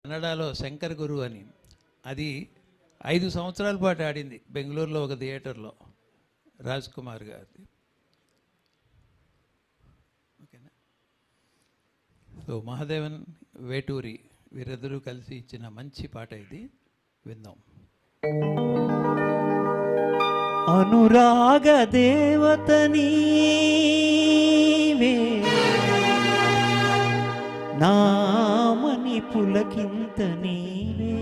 కన్నడలో శంకర్ గురు అని, అది 5 సంవత్సరాల పాటు ఆడింది బెంగళూరులో ఒక థియేటర్లో, రాజ్ కుమార్ గారిది. ఓకేనా. సో మహాదేవన్, వేటూరి వీరిద్దరూ కలిసి ఇచ్చిన మంచి పాట ఇది, విందాం. అనురాగ దేవత నీవే, నామని పులకింత నీవే,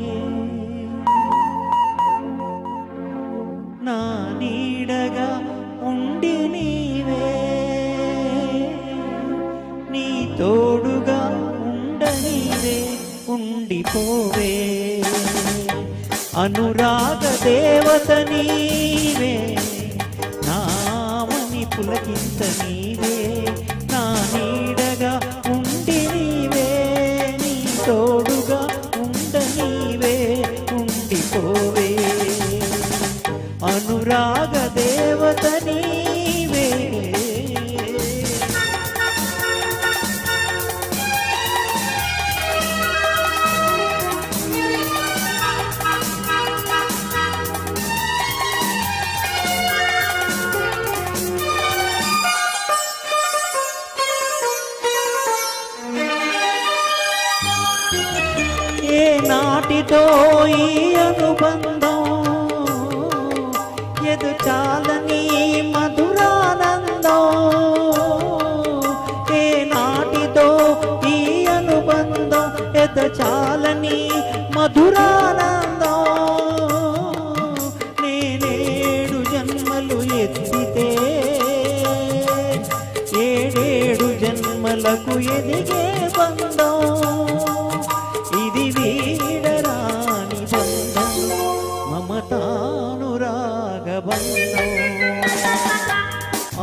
నా నీడగా ఉండి నీవే, నీ తోడుగా ఉండ నీవే, ఉండిపోవే. అనురాగ దేవత నీవే, నామని పులకింత నీవే, నా నీడగా ఉండి నీవే, నీ తోడుగా ఉండ నీవే, ఉండిపోవే. అనురాగ దేవత నీవే. ఏ నాటితో ఈ అనుబంధం, ఎదు చాలని మధురానందం. ఏ నాటితో ఈ అనుబంధం, ఎదు చాలని మధురానందం. నేనేడు జన్మలు ఎత్తితే, ఏడేడు జన్మలకు ఎదిగే బంధం. ఇది వీడరాని బంధం, మమతానురాగ బంధం.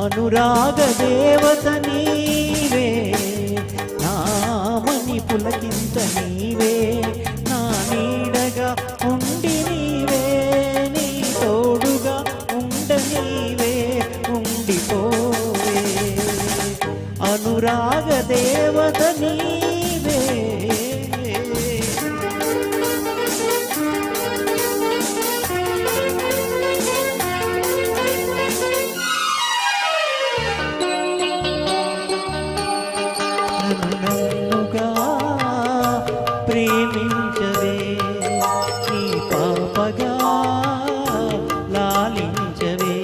అనురాగ దేవత నీవే, నామని పులకింత నీవే, నా నీడగా ఉండి నీవే, నీ తోడుగా ఉండ నీవే, ఉండిపోవే. అనురాగ దేవత నీవే. నన్నుగా ప్రేమించవే, నీ పాపగా లాలించవే.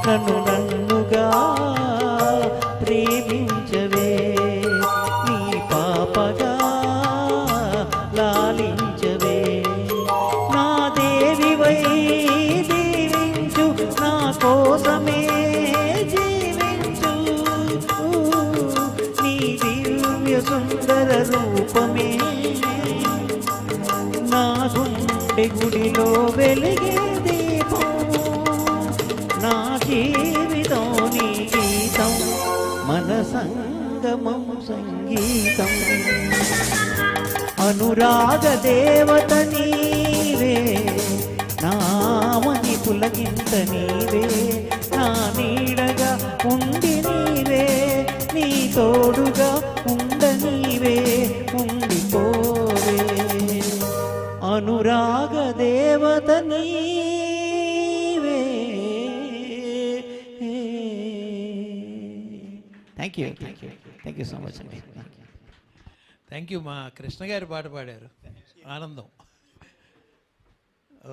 నన్నుగా ప్రేమించవే, నీ పాపగా లాలించవే. నా దేవివై దీవించు, నా కోసమే జీవించు. నీ దివ్య సుందర రూపమే నా గుండె గుడిలో వెలిగే దీపం. నా జీవితం నీ గీతం, మన సంగమం సంగీతం. అనురాగ దేవత నీవే, నామని పులకింత నీవే, నా నీడగా ఉండి నీవే, నీ తోడుగా ఉండ నీవే, ఉండిపోవే. అనురాగ దేవత నీవే. Thank you, thank you so much అండి. Thank you. మా కృష్ణ గారి పాట పాడారు, ఆనందం. ఓ